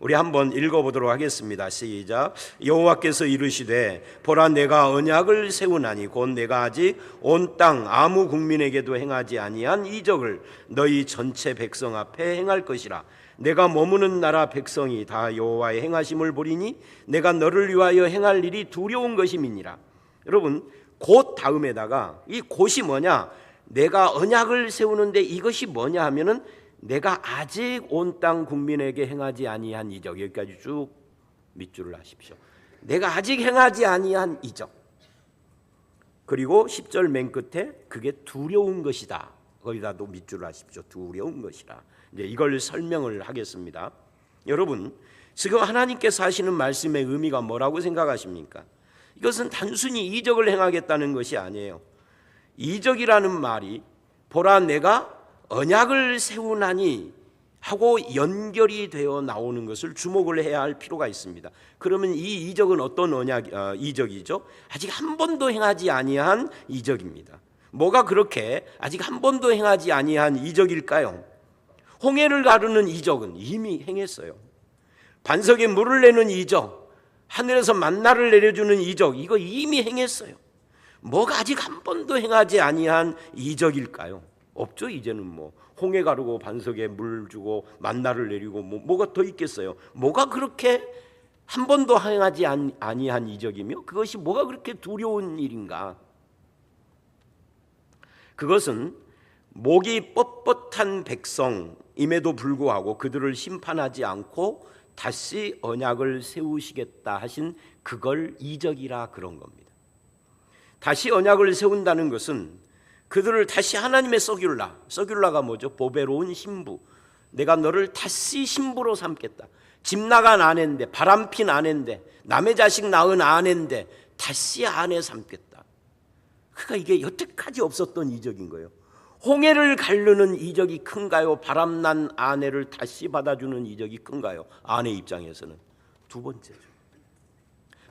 우리 한번 읽어보도록 하겠습니다. 시작. 여호와께서 이르시되 보라 내가 언약을 세우나니 곧 내가 아직 온 땅 아무 국민에게도 행하지 아니한 이적을 너희 전체 백성 앞에 행할 것이라. 내가 머무는 나라 백성이 다 여호와의 행하심을 보리니 내가 너를 위하여 행할 일이 두려운 것임이니라. 여러분, 곧 다음에다가 이 곧이 뭐냐? 내가 언약을 세우는데 이것이 뭐냐 하면은 내가 아직 온 땅 국민에게 행하지 아니한 이적. 여기까지 쭉 밑줄을 하십시오. 내가 아직 행하지 아니한 이적. 그리고 10절 맨 끝에 그게 두려운 것이다. 거기다도 밑줄을 하십시오. 두려운 것이라. 이제 이걸 설명을 하겠습니다. 여러분, 지금 하나님께서 하시는 말씀의 의미가 뭐라고 생각하십니까? 이것은 단순히 이적을 행하겠다는 것이 아니에요. 이적이라는 말이 보라 내가 언약을 세우나니 하고 연결이 되어 나오는 것을 주목을 해야 할 필요가 있습니다. 그러면 이 이적은 어떤 이적이죠? 아직 한 번도 행하지 아니한 이적입니다. 뭐가 그렇게 아직 한 번도 행하지 아니한 이적일까요? 홍해를 가르는 이적은 이미 행했어요. 반석에 물을 내는 이적, 하늘에서 만나를 내려주는 이적, 이거 이미 행했어요. 뭐가 아직 한 번도 행하지 아니한 이적일까요? 없죠. 이제는 뭐 홍해 가르고 반석에 물 주고 만나를 내리고 뭐가 더 있겠어요? 뭐가 그렇게 한 번도 행하지 아니한 이적이며 그것이 뭐가 그렇게 두려운 일인가? 그것은 목이 뻣뻣한 백성임에도 불구하고 그들을 심판하지 않고 다시 언약을 세우시겠다 하신 그걸 이적이라 그런 겁니다. 다시 언약을 세운다는 것은 그들을 다시 하나님의 서귤라가 뭐죠? 보배로운 신부. 내가 너를 다시 신부로 삼겠다. 집 나간 아내인데, 바람핀 아내인데, 남의 자식 낳은 아내인데 다시 아내 삼겠다. 그러니까 이게 여태까지 없었던 이적인 거예요. 홍해를 가르는 이적이 큰가요? 바람난 아내를 다시 받아주는 이적이 큰가요? 아내 입장에서는 두 번째죠.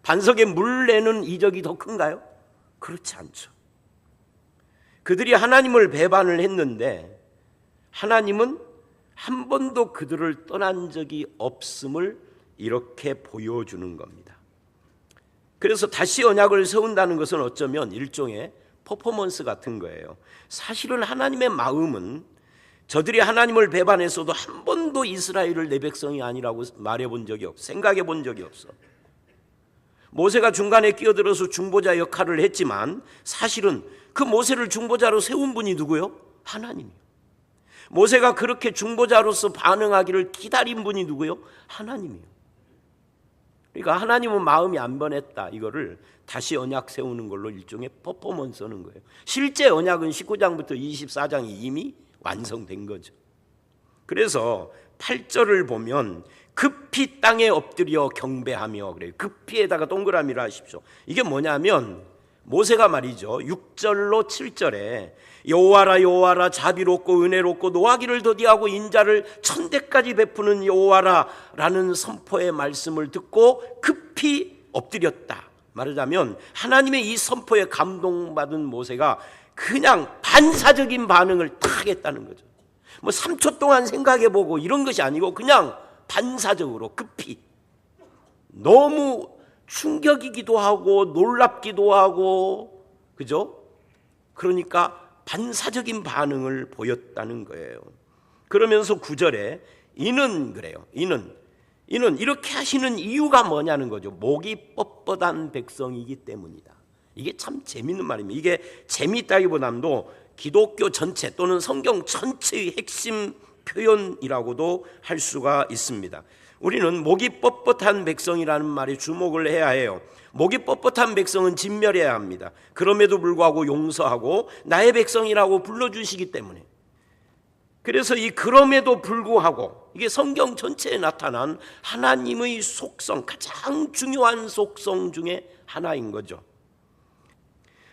반석에 물 내는 이적이 더 큰가요? 그렇지 않죠. 그들이 하나님을 배반을 했는데 하나님은 한 번도 그들을 떠난 적이 없음을 이렇게 보여주는 겁니다. 그래서 다시 언약을 세운다는 것은 어쩌면 일종의 퍼포먼스 같은 거예요. 사실은 하나님의 마음은 저들이 하나님을 배반했어도 한 번도 이스라엘을 내 백성이 아니라고 말해본 적이 없어. 생각해 본 적이 없어. 모세가 중간에 끼어들어서 중보자 역할을 했지만 사실은 그 모세를 중보자로 세운 분이 누구요? 하나님이요. 모세가 그렇게 중보자로서 반응하기를 기다린 분이 누구요? 하나님이요. 그러니까 하나님은 마음이 안 변했다. 이거를 다시 언약 세우는 걸로 일종의 퍼포먼스 하는 거예요. 실제 언약은 19장부터 24장이 이미 완성된 거죠. 그래서 8절을 보면 급히 땅에 엎드려 경배하며 그래요. 급히에다가 동그라미를 하십시오. 이게 뭐냐면 모세가 말이죠. 6절로 7절에 여호와라 여호와라 자비롭고 은혜롭고 노하기를 더디하고 인자를 천대까지 베푸는 여호와라 라는 선포의 말씀을 듣고 급히 엎드렸다. 말하자면 하나님의 이 선포에 감동받은 모세가 그냥 반사적인 반응을 탁 했다는 거죠. 뭐 3초 동안 생각해보고 이런 것이 아니고 그냥 반사적으로 급히 너무 충격이기도 하고 놀랍기도 하고 그죠? 그러니까 반사적인 반응을 보였다는 거예요. 그러면서 9절에 이는 그래요. 이는 이렇게 하시는 이유가 뭐냐는 거죠. 목이 뻣뻣한 백성이기 때문이다. 이게 참 재밌는 말입니다. 이게 재미있다기보다도 기독교 전체 또는 성경 전체의 핵심 표현이라고도 할 수가 있습니다. 우리는 목이 뻣뻣한 백성이라는 말에 주목을 해야 해요. 목이 뻣뻣한 백성은 진멸해야 합니다. 그럼에도 불구하고 용서하고 나의 백성이라고 불러주시기 때문에. 그래서 이 그럼에도 불구하고 이게 성경 전체에 나타난 하나님의 속성, 가장 중요한 속성 중에 하나인 거죠.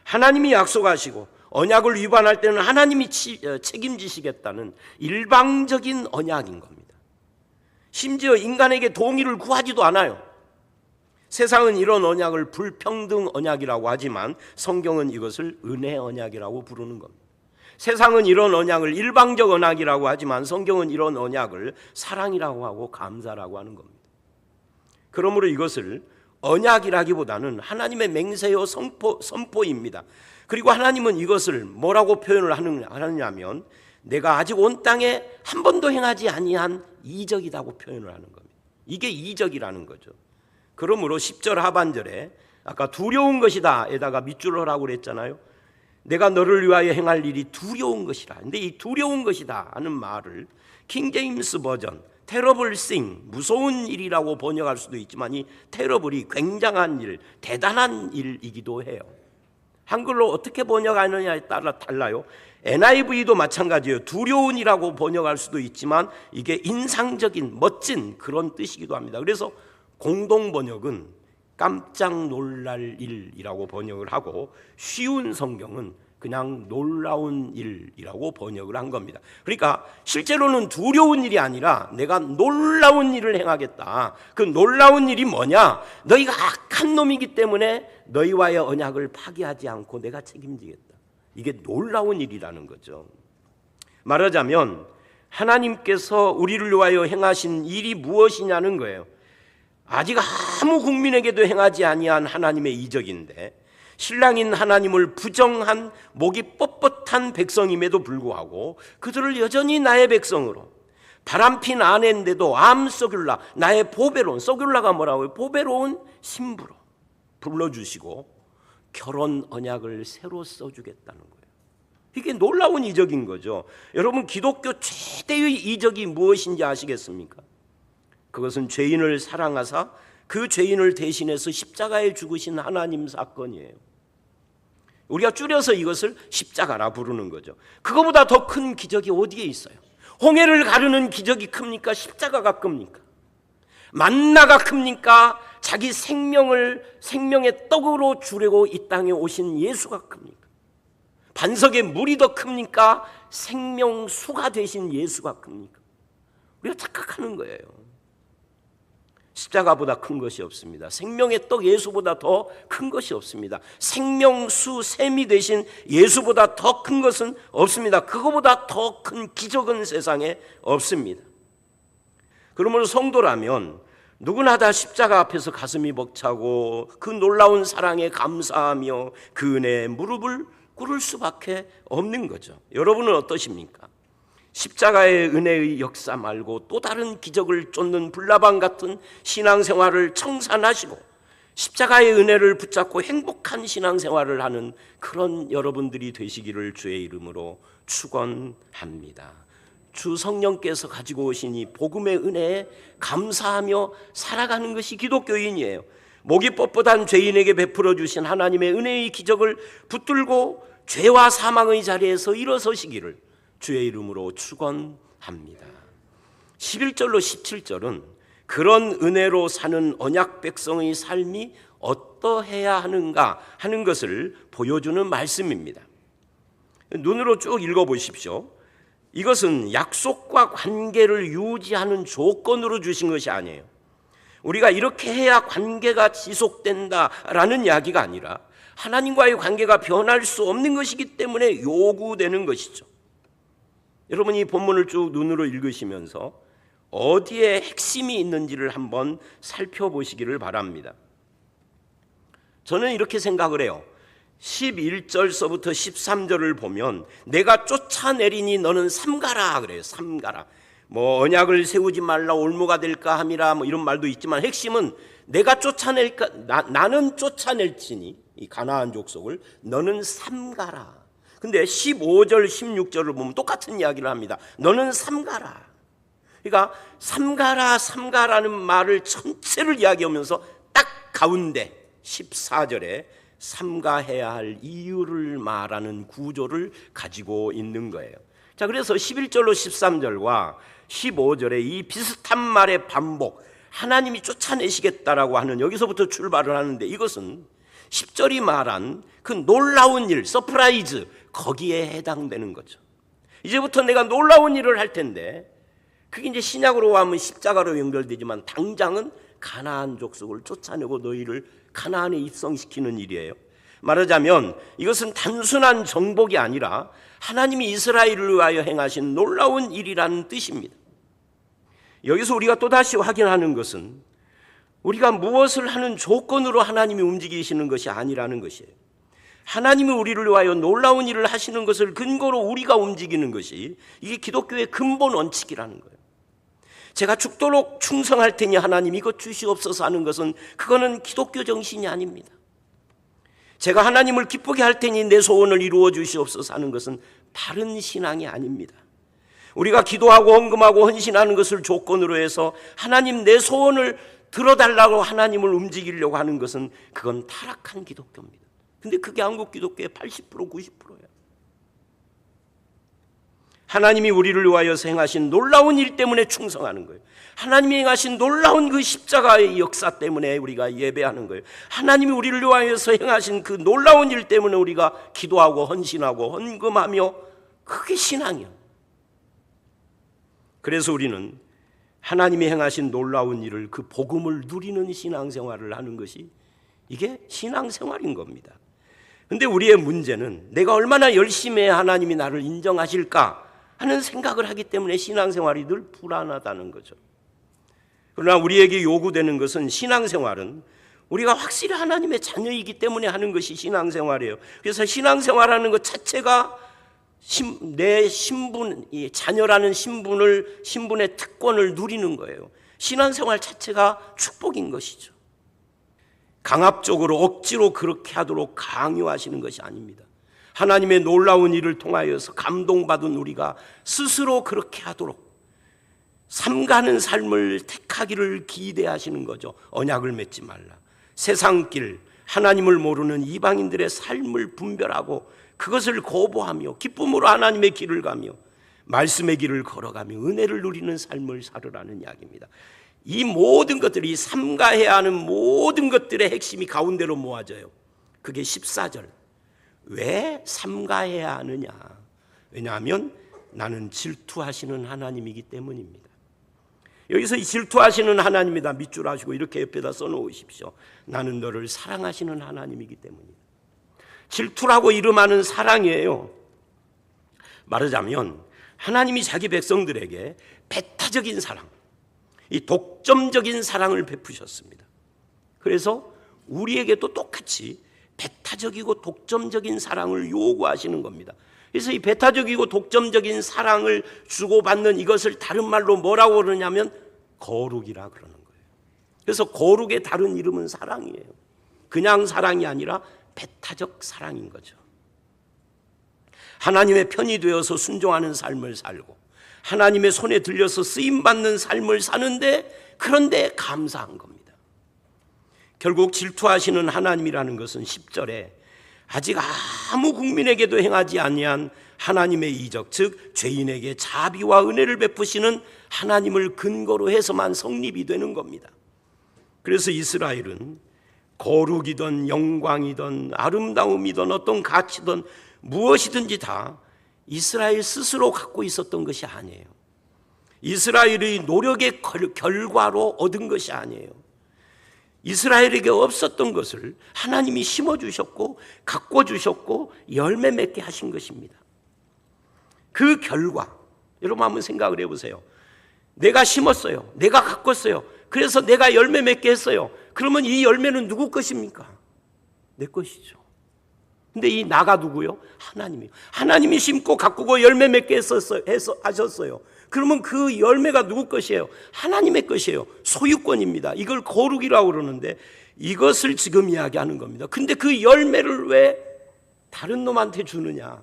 하나님이 약속하시고 언약을 위반할 때는 하나님이 책임지시겠다는 일방적인 언약인 겁니다. 심지어 인간에게 동의를 구하지도 않아요. 세상은 이런 언약을 불평등 언약이라고 하지만 성경은 이것을 은혜 언약이라고 부르는 겁니다. 세상은 이런 언약을 일방적 언약이라고 하지만 성경은 이런 언약을 사랑이라고 하고 감사라고 하는 겁니다. 그러므로 이것을 언약이라기보다는 하나님의 맹세요 선포입니다. 그리고 하나님은 이것을 뭐라고 표현을 하느냐면 내가 아직 온 땅에 한 번도 행하지 아니한 이적이라고 표현을 하는 겁니다. 이게 이적이라는 거죠. 그러므로 10절 하반절에 아까 두려운 것이다 에다가 밑줄을 하라고 그랬잖아요. 내가 너를 위하여 행할 일이 두려운 것이라. 근데 이 두려운 것이다 하는 말을 킹제임스 버전 terrible thing, 무서운 일이라고 번역할 수도 있지만 이 terrible이 굉장한 일, 대단한 일이기도 해요. 한글로 어떻게 번역하느냐에 따라 달라요. NIV도 마찬가지예요. 두려운이라고 번역할 수도 있지만 이게 인상적인 멋진 그런 뜻이기도 합니다. 그래서 공동 번역은 깜짝 놀랄 일이라고 번역을 하고 쉬운 성경은 그냥 놀라운 일이라고 번역을 한 겁니다. 그러니까 실제로는 두려운 일이 아니라 내가 놀라운 일을 행하겠다. 그 놀라운 일이 뭐냐? 너희가 악한 놈이기 때문에 너희와의 언약을 파기하지 않고 내가 책임지겠다. 이게 놀라운 일이라는 거죠. 말하자면 하나님께서 우리를 위하여 행하신 일이 무엇이냐는 거예요. 아직 아무 국민에게도 행하지 아니한 하나님의 이적인데 신랑인 하나님을 부정한 목이 뻣뻣한 백성임에도 불구하고 그들을 여전히 나의 백성으로 바람핀 아내인데도 암소귤라 나의 보배로운 소귤라가 뭐라고요? 보배로운 신부로 불러주시고 결혼 언약을 새로 써주겠다는 거예요. 이게 놀라운 이적인 거죠. 여러분 기독교 최대의 이적이 무엇인지 아시겠습니까? 그것은 죄인을 사랑하사 그 죄인을 대신해서 십자가에 죽으신 하나님 사건이에요. 우리가 줄여서 이것을 십자가라 부르는 거죠. 그거보다 더 큰 기적이 어디에 있어요? 홍해를 가르는 기적이 큽니까? 십자가가 큽니까? 만나가 큽니까? 자기 생명의 떡으로 주려고 이 땅에 오신 예수가 큽니까? 반석의 물이 더 큽니까? 생명수가 되신 예수가 됩니까? 우리가 착각하는 거예요. 십자가보다 큰 것이 없습니다. 생명의 떡 예수보다 더 큰 것이 없습니다. 생명수 샘이 되신 예수보다 더 큰 것은 없습니다. 그거보다 더 큰 기적은 세상에 없습니다. 그러므로 성도라면 누구나 다 십자가 앞에서 가슴이 벅차고 그 놀라운 사랑에 감사하며 그 은혜에 무릎을 꿇을 수밖에 없는 거죠. 여러분은 어떠십니까? 십자가의 은혜의 역사 말고 또 다른 기적을 쫓는 불나방 같은 신앙생활을 청산하시고 십자가의 은혜를 붙잡고 행복한 신앙생활을 하는 그런 여러분들이 되시기를 주의 이름으로 축원합니다. 주 성령께서 가지고 오신 이 복음의 은혜에 감사하며 살아가는 것이 기독교인이에요. 목이 뻣뻣한 죄인에게 베풀어 주신 하나님의 은혜의 기적을 붙들고 죄와 사망의 자리에서 일어서시기를 주의 이름으로 축원합니다. 11절로 17절은 그런 은혜로 사는 언약 백성의 삶이 어떠해야 하는가 하는 것을 보여주는 말씀입니다. 눈으로 쭉 읽어보십시오. 이것은 약속과 관계를 유지하는 조건으로 주신 것이 아니에요. 우리가 이렇게 해야 관계가 지속된다라는 이야기가 아니라 하나님과의 관계가 변할 수 없는 것이기 때문에 요구되는 것이죠. 여러분 이 본문을 쭉 눈으로 읽으시면서 어디에 핵심이 있는지를 한번 살펴보시기를 바랍니다. 저는 이렇게 생각을 해요. 11절서부터 13절을 보면 내가 쫓아내리니 너는 삼가라 그래요. 삼가라. 뭐 언약을 세우지 말라 올무가 될까 함이라 뭐 이런 말도 있지만 핵심은 내가 쫓아낼까 나는 쫓아낼지니 이 가나안 족속을 너는 삼가라. 근데 15절 16절을 보면 똑같은 이야기를 합니다. 너는 삼가라. 그러니까 삼가라는 말을 전체를 이야기하면서 딱 가운데 14절에 삼가해야 할 이유를 말하는 구조를 가지고 있는 거예요. 자, 그래서 11절로 13절과 15절에 이 비슷한 말의 반복, 하나님이 쫓아내시겠다라고 하는 여기서부터 출발을 하는데 이것은 10절이 말한 그 놀라운 일, 서프라이즈, 거기에 해당되는 거죠. 이제부터 내가 놀라운 일을 할 텐데 그게 이제 신약으로 하면 십자가로 연결되지만 당장은 가나안 족속을 쫓아내고 너희를 가나안에 입성시키는 일이에요. 말하자면 이것은 단순한 정복이 아니라 하나님이 이스라엘을 위하여 행하신 놀라운 일이라는 뜻입니다. 여기서 우리가 또다시 확인하는 것은 우리가 무엇을 하는 조건으로 하나님이 움직이시는 것이 아니라는 것이에요. 하나님이 우리를 위하여 놀라운 일을 하시는 것을 근거로 우리가 움직이는 것이 이게 기독교의 근본 원칙이라는 거예요. 제가 죽도록 충성할 테니 하나님 이것 주시옵소서 하는 것은 그거는 기독교 정신이 아닙니다. 제가 하나님을 기쁘게 할 테니 내 소원을 이루어 주시옵소서 하는 것은 바른 신앙이 아닙니다. 우리가 기도하고 헌금하고 헌신하는 것을 조건으로 해서 하나님 내 소원을 들어달라고 하나님을 움직이려고 하는 것은 그건 타락한 기독교입니다. 근데 그게 한국 기독교의 80% 90%예요. 하나님이 우리를 위하여 행하신 놀라운 일 때문에 충성하는 거예요. 하나님이 행하신 놀라운 그 십자가의 역사 때문에 우리가 예배하는 거예요. 하나님이 우리를 위하여 행하신 그 놀라운 일 때문에 우리가 기도하고 헌신하고 헌금하며 그게 신앙이에요. 그래서 우리는 하나님이 행하신 놀라운 일을 그 복음을 누리는 신앙생활을 하는 것이 이게 신앙생활인 겁니다. 근데 우리의 문제는 내가 얼마나 열심히 해야 하나님이 나를 인정하실까 하는 생각을 하기 때문에 신앙생활이 늘 불안하다는 거죠. 그러나 우리에게 요구되는 것은 신앙생활은 우리가 확실히 하나님의 자녀이기 때문에 하는 것이 신앙생활이에요. 그래서 신앙생활하는 것 자체가 내 신분, 자녀라는 신분의 특권을 누리는 거예요. 신앙생활 자체가 축복인 것이죠. 강압적으로 억지로 그렇게 하도록 강요하시는 것이 아닙니다. 하나님의 놀라운 일을 통하여서 감동받은 우리가 스스로 그렇게 하도록 삼가는 삶을 택하기를 기대하시는 거죠. 언약을 맺지 말라. 세상길, 하나님을 모르는 이방인들의 삶을 분별하고 그것을 거부하며 기쁨으로 하나님의 길을 가며 말씀의 길을 걸어가며 은혜를 누리는 삶을 살으라는 이야기입니다. 이 모든 것들이 삼가해야 하는 모든 것들의 핵심이 가운데로 모아져요. 그게 14절. 왜 삼가해야 하느냐? 왜냐하면 나는 질투하시는 하나님이기 때문입니다. 여기서 이 질투하시는 하나님이다 밑줄 하시고 이렇게 옆에다 써놓으십시오. 나는 너를 사랑하시는 하나님이기 때문입니다. 질투라고 이름하는 사랑이에요. 말하자면 하나님이 자기 백성들에게 배타적인 사랑, 이 독점적인 사랑을 베푸셨습니다. 그래서 우리에게도 똑같이 배타적이고 독점적인 사랑을 요구하시는 겁니다. 그래서 이 배타적이고 독점적인 사랑을 주고받는 이것을 다른 말로 뭐라고 그러냐면 거룩이라 그러는 거예요. 그래서 거룩의 다른 이름은 사랑이에요. 그냥 사랑이 아니라 배타적 사랑인 거죠. 하나님의 편이 되어서 순종하는 삶을 살고 하나님의 손에 들려서 쓰임받는 삶을 사는데 그런데 감사한 겁니다. 결국 질투하시는 하나님이라는 것은 10절에 아직 아무 국민에게도 행하지 아니한 하나님의 이적, 즉 죄인에게 자비와 은혜를 베푸시는 하나님을 근거로 해서만 성립이 되는 겁니다. 그래서 이스라엘은 거룩이든 영광이든 아름다움이든 어떤 가치든 무엇이든지 다 이스라엘 스스로 갖고 있었던 것이 아니에요. 이스라엘의 노력의 결과로 얻은 것이 아니에요. 이스라엘에게 없었던 것을 하나님이 심어주셨고 가꿔주셨고 열매 맺게 하신 것입니다. 그 결과 여러분 한번 생각을 해보세요. 내가 심었어요. 내가 가꿨어요. 그래서 내가 열매 맺게 했어요. 그러면 이 열매는 누구 것입니까? 내 것이죠. 근데 이 나가 누구요? 하나님이요. 하나님이 심고 가꾸고 열매 맺게 하셨어요. 그러면 그 열매가 누구 것이에요? 하나님의 것이에요. 소유권입니다. 이걸 거룩이라고 그러는데 이것을 지금 이야기하는 겁니다. 근데 그 열매를 왜 다른 놈한테 주느냐?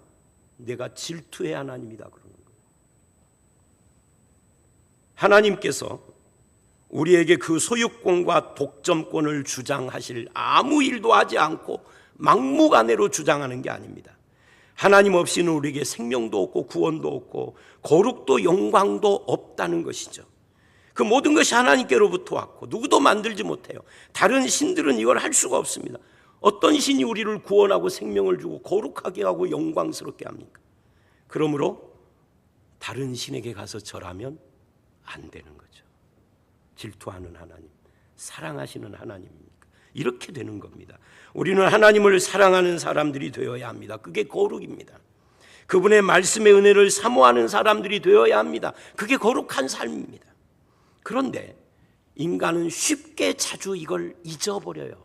내가 질투의 하나님이다 그러는 거예요. 하나님께서 우리에게 그 소유권과 독점권을 주장하실 아무 일도 하지 않고 막무가내로 주장하는 게 아닙니다. 하나님 없이는 우리에게 생명도 없고 구원도 없고 거룩도 영광도 없다는 것이죠. 그 모든 것이 하나님께로부터 왔고 누구도 만들지 못해요. 다른 신들은 이걸 할 수가 없습니다. 어떤 신이 우리를 구원하고 생명을 주고 거룩하게 하고 영광스럽게 합니까? 그러므로 다른 신에게 가서 절하면 안 되는 거죠. 질투하는 하나님, 사랑하시는 하나님입니까? 이렇게 되는 겁니다. 우리는 하나님을 사랑하는 사람들이 되어야 합니다. 그게 거룩입니다. 그분의 말씀의 은혜를 사모하는 사람들이 되어야 합니다. 그게 거룩한 삶입니다. 그런데 인간은 쉽게 자주 이걸 잊어버려요.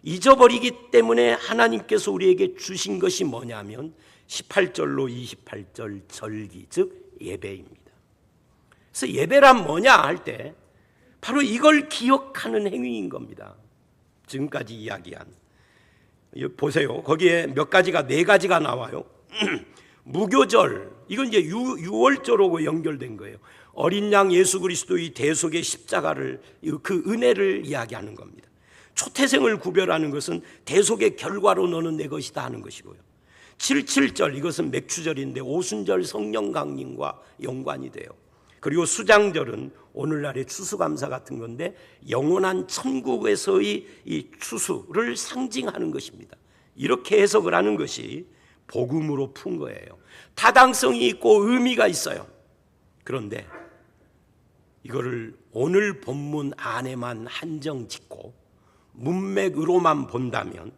잊어버리기 때문에 하나님께서 우리에게 주신 것이 뭐냐면 18절로 28절 절기, 즉 예배입니다. 그래서 예배란 뭐냐 할 때 바로 이걸 기억하는 행위인 겁니다. 지금까지 이야기한, 보세요. 거기에 몇 가지가, 네 가지가 나와요. 무교절, 이건 이제 유월절하고 연결된 거예요. 어린 양 예수 그리스도의 대속의 십자가를, 그 은혜를 이야기하는 겁니다. 초태생을 구별하는 것은 대속의 결과로 너는 내 것이다 하는 것이고요. 77절, 이것은 맥추절인데 오순절 성령 강림과 연관이 돼요. 그리고 수장절은 오늘날의 추수감사 같은 건데 영원한 천국에서의 이 추수를 상징하는 것입니다. 이렇게 해석을 하는 것이 복음으로 푼 거예요. 타당성이 있고 의미가 있어요. 그런데 이거를 오늘 본문 안에만 한정 짓고 문맥으로만 본다면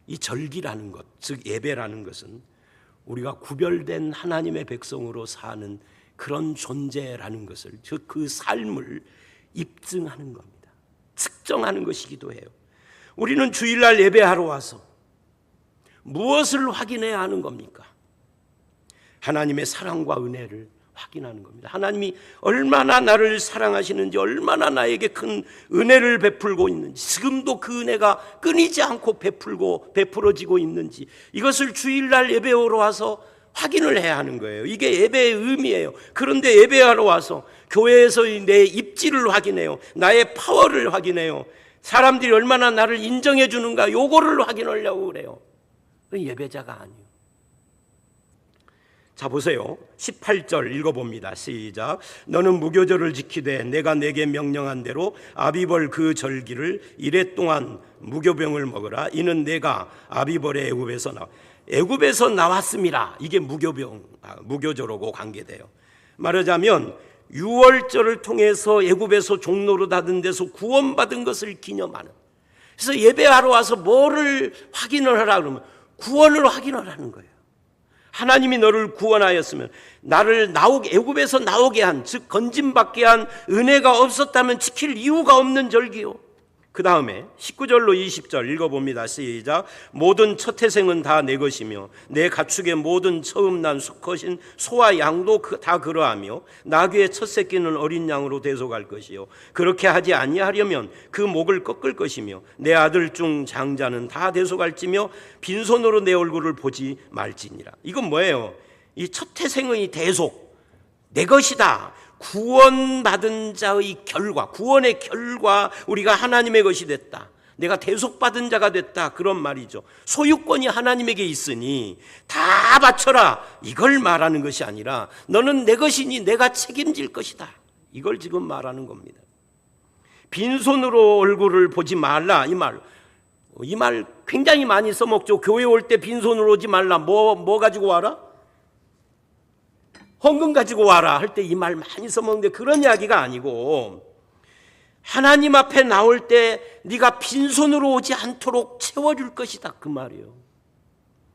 이 절기라는 것, 즉 예배라는 것은 우리가 구별된 하나님의 백성으로 사는 그런 존재라는 것을, 즉 그 삶을 입증하는 겁니다. 측정하는 것이기도 해요. 우리는 주일날 예배하러 와서 무엇을 확인해야 하는 겁니까? 하나님의 사랑과 은혜를 확인하는 겁니다. 하나님이 얼마나 나를 사랑하시는지, 얼마나 나에게 큰 은혜를 베풀고 있는지, 지금도 그 은혜가 끊이지 않고 베풀어지고 있는지, 이것을 주일날 예배하러 와서 확인을 해야 하는 거예요. 이게 예배의 의미예요. 그런데 예배하러 와서 교회에서의 내 입지를 확인해요. 나의 파워를 확인해요. 사람들이 얼마나 나를 인정해 주는가, 요거를 확인하려고 그래요. 예배자가 아니에요. 자, 보세요. 18절 읽어봅니다. 시작. 너는 무교절을 지키되 내가 내게 명령한 대로 아비벌 그 절기를 이래 동안 무교병을 먹으라. 이는 내가 아비벌의 애굽에서 나왔음이라. 이게 무교절하고 관계돼요. 말하자면 유월절을 통해서 애굽에서 종로로 닫은 데서 구원받은 것을 기념하는. 그래서 예배하러 와서 뭐를 확인을 하라 그러면 구원을 확인을 하는 거예요. 하나님이 너를 구원하였으면, 나를 애굽에서 나오게 한, 즉 건짐받게 한 은혜가 없었다면 지킬 이유가 없는 절기요. 그 다음에 19절로 20절 읽어봅니다. 시작. 모든 첫 태생은 다 내 것이며 내 가축의 모든 처음 난 수컷인 소와 양도 다 그러하며 나귀의 첫 새끼는 어린 양으로 대속할 것이요. 그렇게 하지 아니하려면 그 목을 꺾을 것이며 내 아들 중 장자는 다 대속할지며 빈손으로 내 얼굴을 보지 말지니라. 이건 뭐예요? 이 첫 태생의 대속, 내 것이다. 구원받은 자의 결과, 구원의 결과, 우리가 하나님의 것이 됐다. 내가 대속받은 자가 됐다. 그런 말이죠. 소유권이 하나님에게 있으니 다 바쳐라. 이걸 말하는 것이 아니라 너는 내 것이니 내가 책임질 것이다. 이걸 지금 말하는 겁니다. 빈손으로 얼굴을 보지 말라. 이 말 굉장히 많이 써먹죠. 교회 올 때 빈손으로 오지 말라. 뭐 가지고 와라? 헌금 가지고 와라 할 때 이 말 많이 써먹는데 그런 이야기가 아니고, 하나님 앞에 나올 때 네가 빈손으로 오지 않도록 채워줄 것이다, 그 말이에요.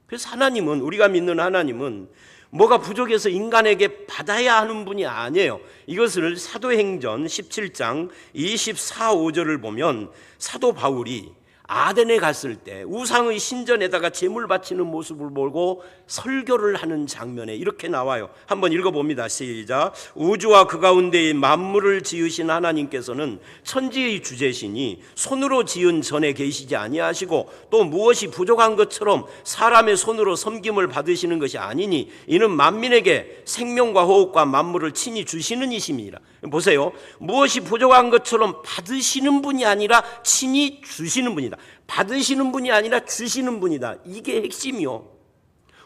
그래서 하나님은, 우리가 믿는 하나님은 뭐가 부족해서 인간에게 받아야 하는 분이 아니에요. 이것을 사도행전 17장 24, 5절을 보면 사도 바울이 아덴에 갔을 때 우상의 신전에다가 제물 바치는 모습을 보고 설교를 하는 장면에 이렇게 나와요. 한번 읽어봅니다. 시작. 우주와 그 가운데의 만물을 지으신 하나님께서는 천지의 주제시니 손으로 지은 전에 계시지 아니하시고 또 무엇이 부족한 것처럼 사람의 손으로 섬김을 받으시는 것이 아니니 이는 만민에게 생명과 호흡과 만물을 친히 주시는 이심이라. 보세요. 무엇이 부족한 것처럼 받으시는 분이 아니라 친히 주시는 분이다. 받으시는 분이 아니라 주시는 분이다. 이게 핵심이요.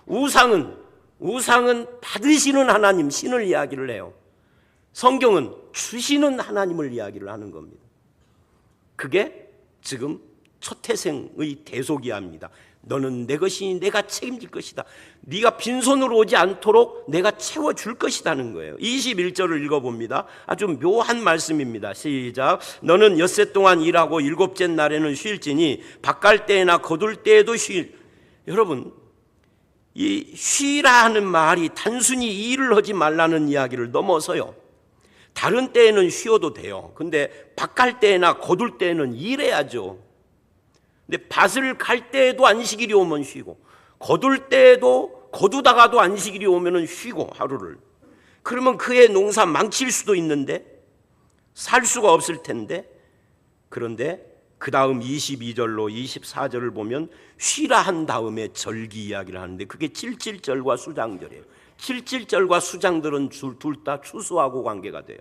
우상은 받으시는 하나님, 신을 이야기를 해요. 성경은 주시는 하나님을 이야기를 하는 겁니다. 그게 지금 첫 태생의 대속이야입니다. 너는 내 것이니 내가 책임질 것이다. 네가 빈손으로 오지 않도록 내가 채워줄 것이라는 거예요. 21절을 읽어봅니다. 아주 묘한 말씀입니다. 시작. 너는 엿새 동안 일하고 일곱째 날에는 쉴지니 밭갈 때나 거둘 때에도 여러분, 이 쉬라 하는 말이 단순히 일을 하지 말라는 이야기를 넘어서요, 다른 때에는 쉬어도 돼요. 근데 밭 갈 때나 거둘 때에는 일해야죠. 근데 밭을 갈 때에도 안식일이 오면 쉬고, 거둘 때에도 거두다가도 안식일이 오면 쉬고, 하루를. 그러면 그의 농사 망칠 수도 있는데, 살 수가 없을 텐데, 그런데 그 다음 22절로 24절을 보면 쉬라 한 다음에 절기 이야기를 하는데, 그게 칠칠절과 수장절이에요. 칠칠절과 수장들은 둘 다 추수하고 관계가 돼요.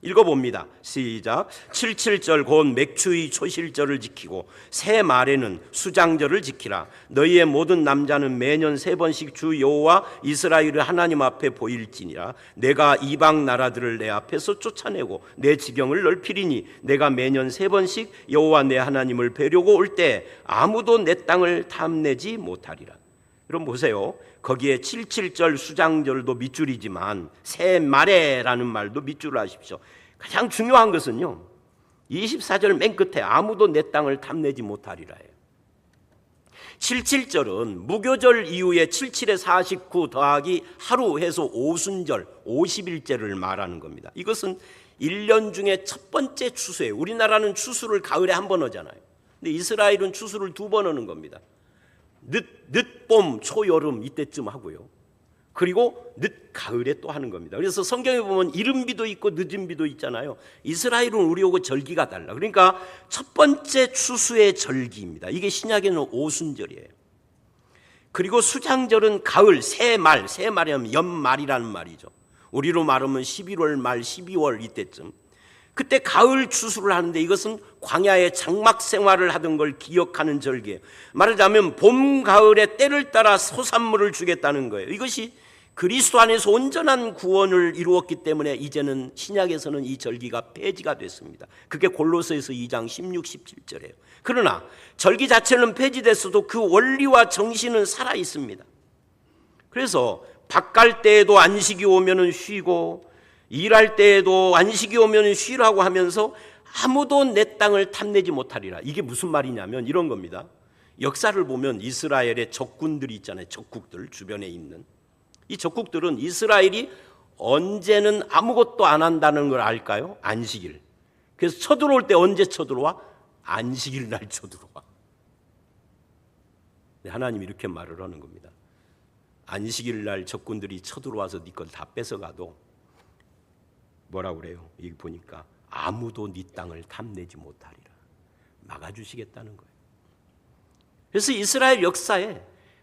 읽어봅니다. 시작. 칠칠절 곧 맥추의 초실절을 지키고 새 말에는 수장절을 지키라. 너희의 모든 남자는 매년 3번씩 주 여호와 이스라엘의 하나님 앞에 보일지니라. 내가 이방 나라들을 내 앞에서 쫓아내고 내 지경을 넓히리니 내가 매년 3번씩 여호와 내 하나님을 뵈려고 올 때 아무도 내 땅을 탐내지 못하리라. 여러분 보세요. 거기에 칠칠절 수장절도 밑줄이지만 새 말에라는 말도 밑줄을 하십시오. 가장 중요한 것은요, 24절 맨 끝에 아무도 내 땅을 탐내지 못하리라 해요. 칠칠절은 무교절 이후에 77에 49 더하기 하루 해서 오순절 50일째를 말하는 겁니다. 이것은 1년 중에 첫 번째 추수예요. 우리나라는 추수를 가을에 한 번 하잖아요. 근데 이스라엘은 추수를 2번 하는 겁니다. 늦봄, 초여름 이때쯤 하고요. 그리고 늦가을에 또 하는 겁니다. 그래서 성경에 보면 이른 비도 있고 늦은 비도 있잖아요. 이스라엘은 우리하고 절기가 달라. 그러니까 첫 번째 추수의 절기입니다. 이게 신약에는 오순절이에요. 그리고 수장절은 가을, 새말, 새말이면 연말이라는 말이죠. 우리로 말하면 11월 말, 12월 이때쯤. 그때 가을 추수를 하는데 이것은 광야의 장막 생활을 하던 걸 기억하는 절기예요. 말하자면 봄, 가을의 때를 따라 소산물을 주겠다는 거예요. 이것이 그리스도 안에서 온전한 구원을 이루었기 때문에 이제는 신약에서는 이 절기가 폐지가 됐습니다. 그게 골로새서 2장 16, 17절이에요. 그러나 절기 자체는 폐지됐어도 그 원리와 정신은 살아 있습니다. 그래서 밭 갈 때에도 안식이 오면은 쉬고 일할 때에도 안식이 오면 쉬라고 하면서 아무도 내 땅을 탐내지 못하리라. 이게 무슨 말이냐면 이런 겁니다. 역사를 보면 이스라엘의 적군들이 있잖아요. 적국들 주변에 있는 이 적국들은 이스라엘이 언제는 아무것도 안 한다는 걸 알까요? 안식일. 그래서 쳐들어올 때 언제 쳐들어와? 안식일 날 쳐들어와. 하나님이 이렇게 말을 하는 겁니다. 안식일 날 적군들이 쳐들어와서 네 걸 다 뺏어가도 뭐라고 그래요? 여기 보니까 아무도 네 땅을 탐내지 못하리라. 막아주시겠다는 거예요. 그래서 이스라엘 역사에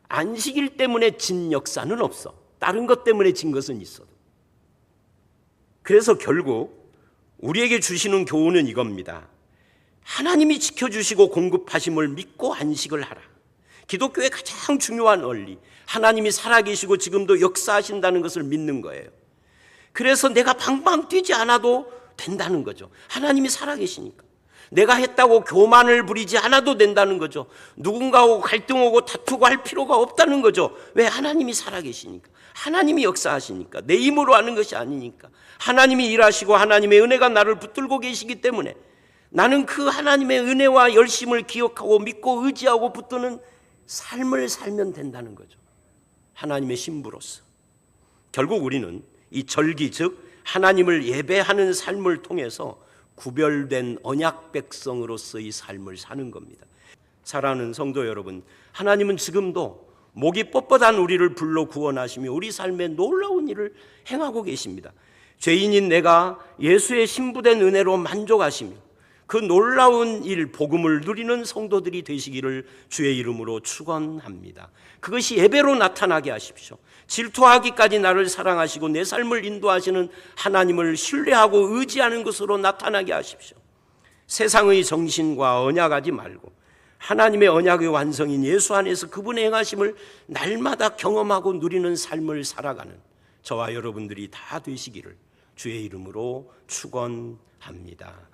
안식일 때문에 진 역사는 없어. 다른 것 때문에 진 것은 있어도. 그래서 결국 우리에게 주시는 교훈은 이겁니다. 하나님이 지켜주시고 공급하심을 믿고 안식을 하라. 기독교의 가장 중요한 원리, 하나님이 살아계시고 지금도 역사하신다는 것을 믿는 거예요. 그래서 내가 방방 뛰지 않아도 된다는 거죠. 하나님이 살아계시니까. 내가 했다고 교만을 부리지 않아도 된다는 거죠. 누군가하고 갈등하고 다투고 할 필요가 없다는 거죠. 왜? 하나님이 살아계시니까. 하나님이 역사하시니까. 내 힘으로 하는 것이 아니니까. 하나님이 일하시고 하나님의 은혜가 나를 붙들고 계시기 때문에 나는 그 하나님의 은혜와 열심을 기억하고 믿고 의지하고 붙드는 삶을 살면 된다는 거죠. 하나님의 신부로서. 결국 우리는 이 절기, 즉 하나님을 예배하는 삶을 통해서 구별된 언약 백성으로서의 삶을 사는 겁니다. 사랑하는 성도 여러분, 하나님은 지금도 목이 뻣뻣한 우리를 불러 구원하시며 우리 삶에 놀라운 일을 행하고 계십니다. 죄인인 내가 예수의 신부된 은혜로 만족하시며 그 놀라운 일, 복음을 누리는 성도들이 되시기를 주의 이름으로 축원합니다. 그것이 예배로 나타나게 하십시오. 질투하기까지 나를 사랑하시고 내 삶을 인도하시는 하나님을 신뢰하고 의지하는 것으로 나타나게 하십시오. 세상의 정신과 언약하지 말고 하나님의 언약의 완성인 예수 안에서 그분의 행하심을 날마다 경험하고 누리는 삶을 살아가는 저와 여러분들이 다 되시기를 주의 이름으로 축원합니다.